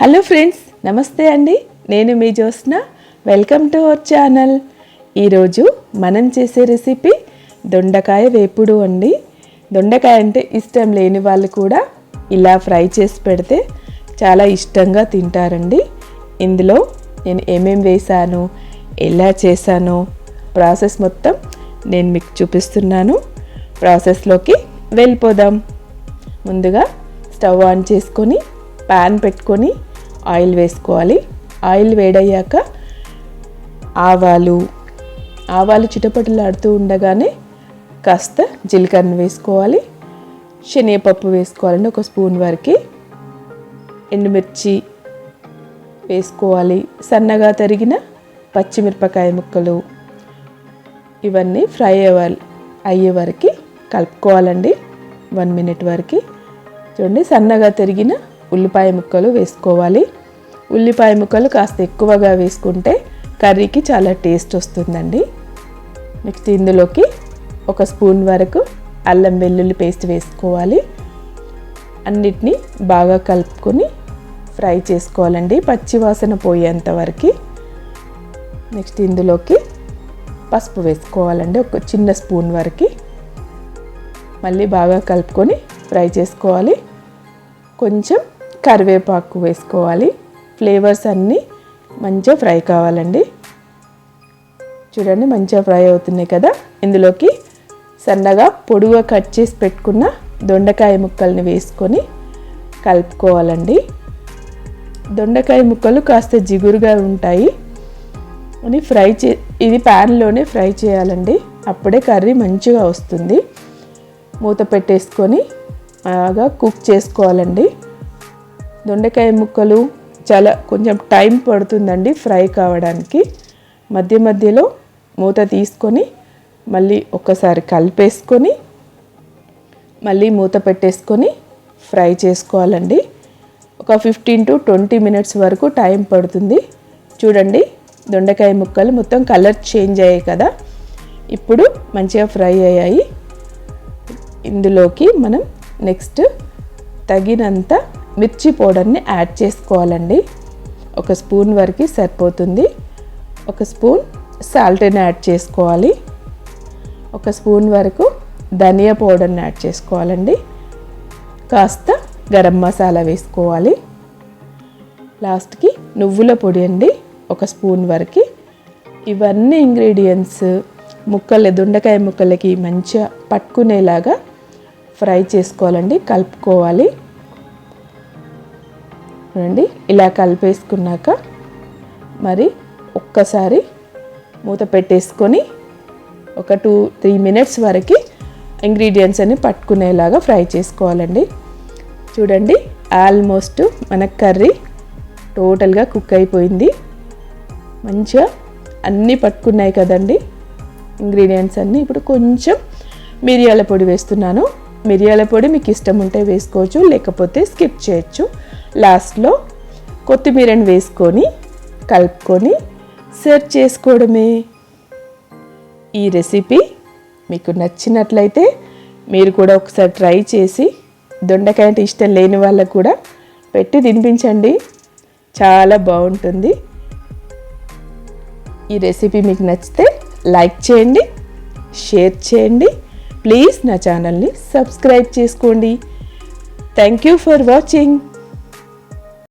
Hello friends, నమస్తే అండి. నేను మీ Jyotsna. Welcome to our channel. ఈరోజు మనం చేసే రెసిపీ దొండకాయ వేపుడు అండి. దొండకాయ అంటే ఇష్టం లేని వాళ్ళు కూడా ఇలా ఫ్రై చేసి పెడితే చాలా ఇష్టంగా తింటారండి. ఇందులో నేను ఏమేమి వేసాను, ఎలా చేశానో ప్రాసెస్ మొత్తం నేను మీకు చూపిస్తున్నాను. ప్రాసెస్లోకి వెళ్ళిపోదాం. ముందుగా స్టవ్ ఆన్ చేసుకొని ప్యాన్ పెట్టుకొని ఆయిల్ వేసుకోవాలి. ఆయిల్ వేడయ్యాక ఆవాలు చిటపటలాడుతూ ఉండగానే కాస్త జీలకర్ర వేసుకోవాలి. శనగపప్పు వేసుకోవాలండి, ఒక స్పూన్ వరకు. ఎండుమిర్చి వేసుకోవాలి. సన్నగా తరిగిన పచ్చిమిరపకాయ ముక్కలు, ఇవన్నీ ఫ్రై అయ్యే వరకు కలుపుకోవాలండి. 1 మినిట్ వరకు. చూడండి, సన్నగా తరిగిన ఉల్లిపాయ ముక్కలు వేసుకోవాలి. ఉల్లిపాయ ముక్కలు కాస్త ఎక్కువగా వేసుకుంటే కర్రీకి చాలా టేస్ట్ వస్తుందండి. నెక్స్ట్ ఇందులోకి 1 స్పూన్ వరకు అల్లం వెల్లుల్లి పేస్ట్ వేసుకోవాలి. అన్నిటినీ బాగా కలుపుకొని ఫ్రై చేసుకోవాలండి, పచ్చి వాసన పోయేంత వరకు. నెక్స్ట్ ఇందులోకి పసుపు వేసుకోవాలండి, 1 చిన్న స్పూన్ వరకు. మళ్ళీ బాగా కలుపుకొని ఫ్రై చేసుకోవాలి. కొంచెం కరివేపాకు వేసుకోవాలి. ఫ్లేవర్స్ అన్నీ మంచిగా ఫ్రై కావాలండి. చూడండి, మంచిగా ఫ్రై అవుతున్నాయి కదా. ఇందులోకి సన్నగా పొడుగా కట్ చేసి పెట్టుకున్న దొండకాయ ముక్కల్ని వేసుకొని కలుపుకోవాలండి. దొండకాయ ముక్కలు కాస్త జిగురుగా ఉంటాయి అని ఇది ప్యాన్లోనే ఫ్రై చేయాలండి. అప్పుడే కర్రీ మంచిగా వస్తుంది. మూత పెట్టేసుకొని బాగా కుక్ చేసుకోవాలండి. దొండకాయ ముక్కలు కొంచెం టైం పడుతుందండి ఫ్రై కావడానికి. మధ్య మధ్యలో మూత తీసుకొని మళ్ళీ ఒక్కసారి కలిపేసుకొని మళ్ళీ మూత పెట్టేసుకొని ఫ్రై చేసుకోవాలండి. ఒక 15 to 20 మినిట్స్ వరకు టైం పడుతుంది. చూడండి, దొండకాయ ముక్కలు మొత్తం కలర్ చేంజ్ అయ్యాయి కదా. ఇప్పుడు మంచిగా ఫ్రై అయ్యాయి. ఇందులోకి మనం నెక్స్ట్ తగినంత మిర్చి పౌడర్ని యాడ్ చేసుకోవాలండి. 1 స్పూన్ వరకు సరిపోతుంది. 1 స్పూన్ సాల్ట్ని యాడ్ చేసుకోవాలి. 1 స్పూన్ వరకు ధనియా పౌడర్ని యాడ్ చేసుకోవాలండి. కాస్త గరం మసాలా వేసుకోవాలి. లాస్ట్కి నువ్వుల పొడి అండి, 1 స్పూన్ వరకు. ఇవన్నీ ఇంగ్రీడియంట్స్ దొండకాయ ముక్కలకి మంచిగా పట్టుకునేలాగా ఫ్రై చేసుకోవాలండి, కలుపుకోవాలి. చూడండి, ఇలా కలిపేసుకున్నాక మరి ఒక్కసారి మూత పెట్టేసుకొని ఒక 2-3 మినిట్స్ వరకు ఇంగ్రీడియంట్స్ అన్ని పట్టుకునేలాగా ఫ్రై చేసుకోవాలండి. చూడండి, ఆల్మోస్ట్ మన కర్రీ టోటల్గా కుక్ అయిపోయింది. మంచిగా అన్నీ పట్టుకున్నాయి కదండి ఇంగ్రీడియంట్స్ అన్నీ. ఇప్పుడు కొంచెం మిరియాల పొడి వేస్తున్నాను. మిరియాల పొడి మీకు ఇష్టం ఉంటే వేసుకోవచ్చు, లేకపోతే స్కిప్ చేయొచ్చు. లాస్ట్లో కొత్తిమీరని వేసుకొని కలుపుకొని సర్వ్ చేసుకోవడమే. ఈ రెసిపీ మీకు నచ్చినట్లయితే మీరు కూడా ఒకసారి ట్రై చేసి దొండకాయ అంటే ఇష్టం లేని వాళ్ళకు కూడా పెట్టి తినిపించండి, చాలా బాగుంటుంది. ఈ రెసిపీ మీకు నచ్చితే లైక్ చేయండి, షేర్ చేయండి. ప్లీజ్ నా ఛానల్ని సబ్స్క్రైబ్ చేసుకోండి. Thank you for watching.